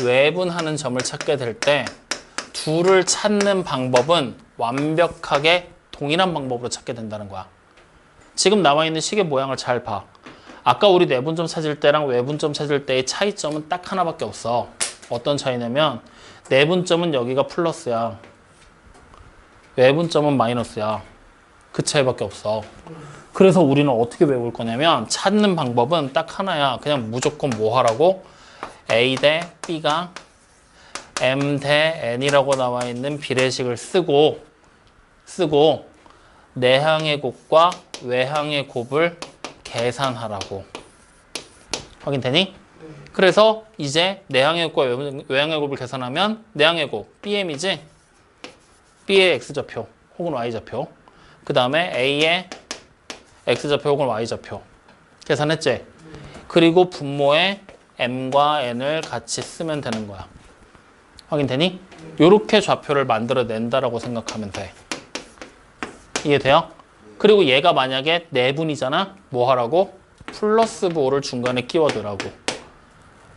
외분하는 점을 찾게 될 때 둘을 찾는 방법은 완벽하게 동일한 방법으로 찾게 된다는 거야. 지금 나와 있는 식의 모양을 잘 봐. 아까 우리 내분점 찾을 때랑 외분점 찾을 때의 차이점은 딱 하나밖에 없어. 어떤 차이냐면 내분점은 여기가 플러스야. 외분점은 마이너스야. 그 차이밖에 없어. 그래서 우리는 어떻게 외울 거냐면 찾는 방법은 딱 하나야. 그냥 무조건 뭐 하라고? A 대 B가 M 대 N이라고 나와 있는 비례식을 쓰고 내항의 곱과 외항의 곱을 계산하라고. 확인되니? 그래서 이제 내항의 곱과 외항의 곱을 계산하면 내항의 곱 BM이지? B의 X좌표 혹은 Y좌표, 그 다음에 A의 X좌표 혹은 Y좌표 계산했지? 그리고 분모에 M과 N을 같이 쓰면 되는 거야. 확인되니? 요렇게 좌표를 만들어낸다라고 생각하면 돼. 이해돼요? 그리고 얘가 만약에 내분이잖아? 뭐 하라고? 플러스 부호를 중간에 끼워두라고.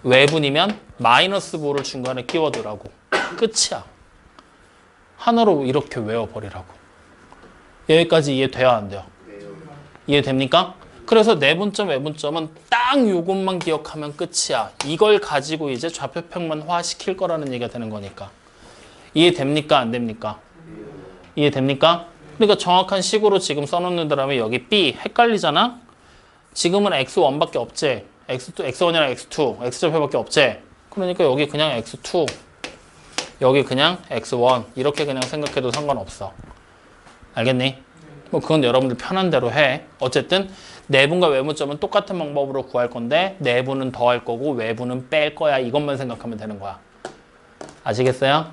외분이면 마이너스 부호를 중간에 끼워두라고. 끝이야. 하나로 이렇게 외워버리라고. 여기까지 이해돼야 안 돼요? 이해됩니까? 그래서 내분점, 외분점은 딱 요것만 기억하면 끝이야. 이걸 가지고 이제 좌표평면화 시킬 거라는 얘기가 되는 거니까. 이해됩니까? 안 됩니까? 이해됩니까? 그러니까 정확한 식으로 지금 써놓는다면 여기 B 헷갈리잖아? 지금은 X1밖에 없지. X1이랑 X2, X좌표밖에 없지. 그러니까 여기 그냥 X2, 여기 그냥 X1 이렇게 그냥 생각해도 상관없어. 알겠니? 뭐 그건 여러분들 편한 대로 해. 어쨌든 내분과 외분점은 똑같은 방법으로 구할 건데 내분은 더할 거고 외분은 뺄 거야. 이것만 생각하면 되는 거야. 아시겠어요?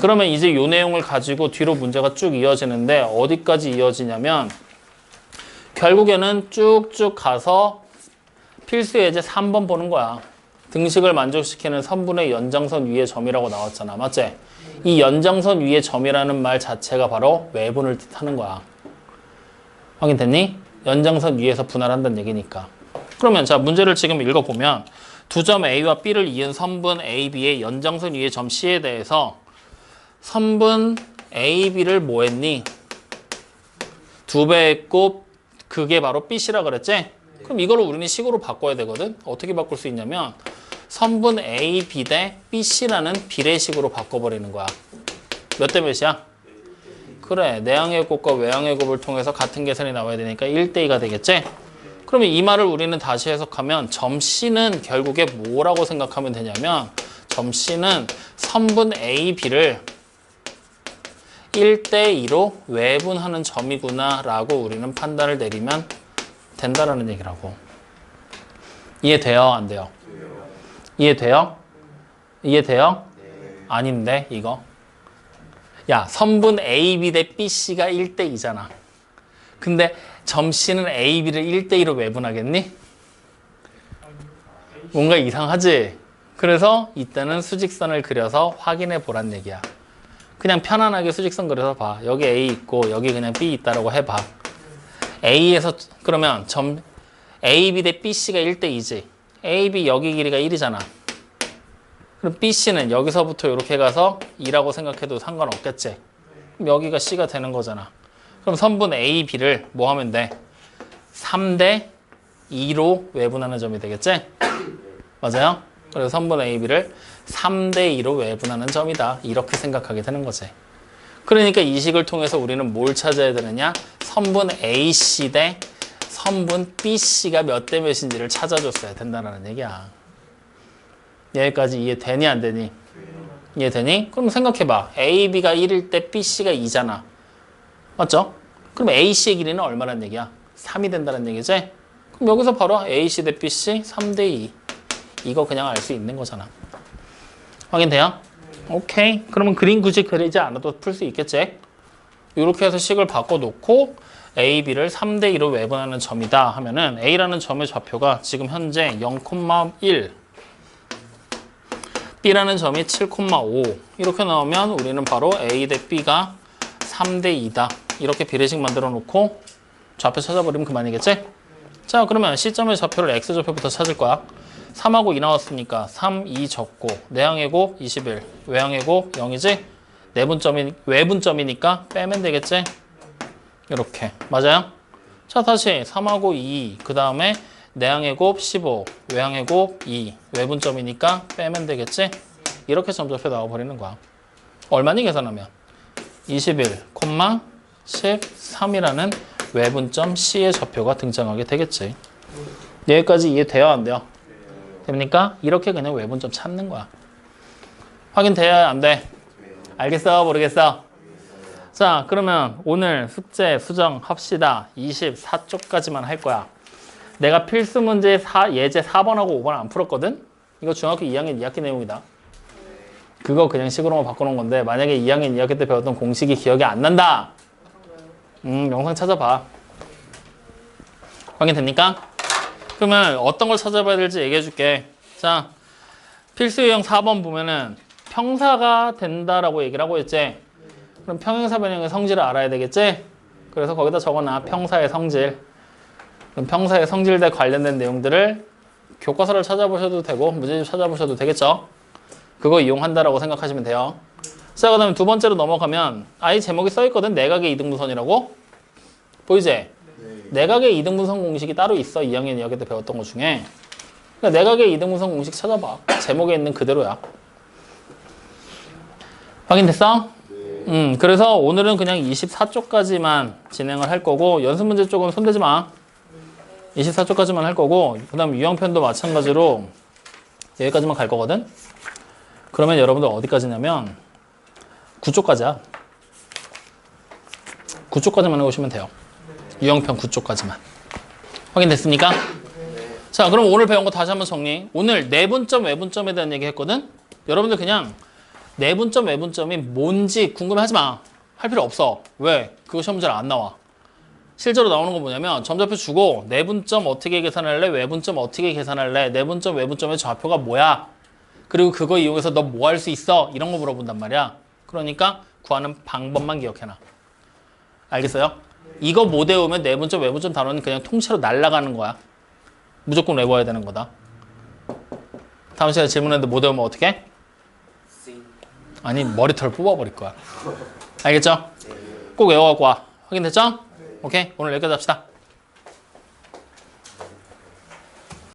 그러면 이제 요 내용을 가지고 뒤로 문제가 쭉 이어지는데 어디까지 이어지냐면 결국에는 쭉쭉 가서 필수 예제 3번 보는 거야. 등식을 만족시키는 선분의 연장선 위의 점이라고 나왔잖아. 맞지? 이 연장선 위의 점이라는 말 자체가 바로 외분을 뜻하는 거야. 확인됐니? 연장선 위에서 분할한다는 얘기니까. 그러면 자 문제를 지금 읽어보면 두 점 A와 B를 이은 선분 AB의 연장선 위의 점 C에 대해서 선분 AB를 뭐 했니? 두 배 했고 그게 바로 BC라 그랬지? 그럼 이거를 우리는 식으로 바꿔야 되거든? 어떻게 바꿀 수 있냐면 선분 AB 대 BC라는 비례식으로 바꿔버리는 거야. 몇 대 몇이야? 그래, 내항의 곱과 외항의 곱을 통해서 같은 계산이 나와야 되니까 1대2가 되겠지? 그러면 이 말을 우리는 다시 해석하면 점 C는 결국에 뭐라고 생각하면 되냐면 점 C는 선분 AB를 1대2로 외분하는 점이구나 라고 우리는 판단을 내리면 된다라는 얘기라고. 이해돼요? 안 돼요? 이해돼요? 이해돼요? 아닌데 이거? 야, 선분 AB 대 BC가 1대2잖아. 근데 점 C는 AB를 1대2로 외분하겠니? 뭔가 이상하지? 그래서 이때는 수직선을 그려서 확인해 보란 얘기야. 그냥 편안하게 수직선 그려서 봐. 여기 A 있고 여기 그냥 B 있다라고 해봐. A에서 그러면 점 AB 대 BC가 1대2지. AB 여기 길이가 1이잖아. 그럼 BC는 여기서부터 이렇게 가서 2라고 생각해도 상관없겠지. 그럼 여기가 C가 되는 거잖아. 그럼 선분 AB를 뭐 하면 돼? 3대 2로 외분하는 점이 되겠지? 맞아요? 그래서 선분 AB를 3대 2로 외분하는 점이다. 이렇게 생각하게 되는 거지. 그러니까 이 식을 통해서 우리는 뭘 찾아야 되느냐? 선분 AC 대 선분 BC가 몇 대 몇인지를 찾아줬어야 된다는 얘기야. 여기까지 이해되니 안 되니? 이해되니? 그럼 생각해봐. AB가 1일 때 BC가 2잖아. 맞죠? 그럼 AC의 길이는 얼마란 얘기야? 3이 된다는 얘기지? 그럼 여기서 바로 AC 대 BC 3대 2. 이거 그냥 알 수 있는 거잖아. 확인돼요? 오케이. 그러면 그림 굳이 그리지 않아도 풀 수 있겠지? 이렇게 해서 식을 바꿔놓고 A, B를 3대 2로 외분하는 점이다 하면은 A라는 점의 좌표가 지금 현재 0,1, B라는 점이 7,5 이렇게 나오면 우리는 바로 A 대 B가 3대 2다. 이렇게 비례식 만들어 놓고 좌표 찾아버리면 그만이겠지? 자, 그러면 C점의 좌표를 X좌표부터 찾을 거야. 3하고 2 나왔으니까 3, 2 적고 내항의 곱 21, 외항의 곱 0이지? 외분점이니까 빼면 되겠지? 이렇게 맞아요? 자 다시 3하고 2, 그 다음에 내항의 곱 15, 외항의 곱 2, 외분점이니까 빼면 되겠지? 이렇게 점점표 나와버리는 거야. 얼마니 계산하면? 21, 13이라는 외분점 C의 좌표가 등장하게 되겠지. 여기까지 이해돼요? 안 돼요? 됩니까? 이렇게 그냥 외분점 찾는 거야. 확인돼야 안 돼? 알겠어? 모르겠어? 자, 그러면 오늘 숙제 수정합시다. 24쪽까지만 할 거야. 내가 필수 문제 예제 4번하고 5번 안 풀었거든? 이거 중학교 2학년 2학기 내용이다. 그거 그냥 식으로만 바꿔놓은 건데 만약에 2학년 2학기 때 배웠던 공식이 기억이 안 난다. 영상 찾아봐. 확인됩니까? 그러면 어떤 걸 찾아봐야 될지 얘기해 줄게. 자, 필수 유형 4번 보면은 평사가 된다라고 얘기를 하고 있지. 그럼 평행사 변형의 성질을 알아야 되겠지? 그래서 거기다 적어놔. 평사의 성질. 그럼 평사의 성질에 관련된 내용들을 교과서를 찾아보셔도 되고 문제집 찾아보셔도 되겠죠? 그거 이용한다라고 생각하시면 돼요. 자, 그 다음에 두 번째로 넘어가면 아예 제목이 써있거든. 내각의 이등분선이라고. 보이지? 내각의 이등분선 공식이 따로 있어. 2학년 2학기 때 배웠던 것 중에. 그러니까 내각의 이등분선 공식 찾아봐. 제목에 있는 그대로야. 확인됐어? 그래서 오늘은 그냥 24쪽까지만 진행을 할 거고 연습 문제 쪽은 손대지 마. 24쪽까지만 할 거고 그 다음 유형편도 마찬가지로 여기까지만 갈 거거든. 그러면 여러분들 어디까지냐면 9쪽까지야. 9쪽까지만 해오시면 돼요. 유형편 9쪽까지만. 확인됐습니까? 자, 그럼 오늘 배운 거 다시 한번 정리. 오늘 내분점, 외분점에 대한 얘기 했거든? 여러분들 그냥 내분점, 외분점이 뭔지 궁금해하지 마. 할 필요 없어. 왜? 그거 시험 문제로 안 나와. 실제로 나오는 건 뭐냐면 점좌표 주고 내분점 어떻게 계산할래? 외분점 어떻게 계산할래? 내분점, 외분점의 좌표가 뭐야? 그리고 그거 이용해서 너 뭐 할 수 있어? 이런 거 물어본단 말이야. 그러니까 구하는 방법만 기억해놔. 알겠어요? 이거 못 외우면 내분점, 외분점 단원은 그냥 통째로 날아가는 거야. 무조건 외워야 되는 거다. 다음 시간에 질문했는데 못 외우면 어떡해? 아니 머리털 뽑아버릴 거야. 알겠죠? 꼭 외워갖고 와. 확인됐죠? 오케이, 오늘 여기까지 합시다.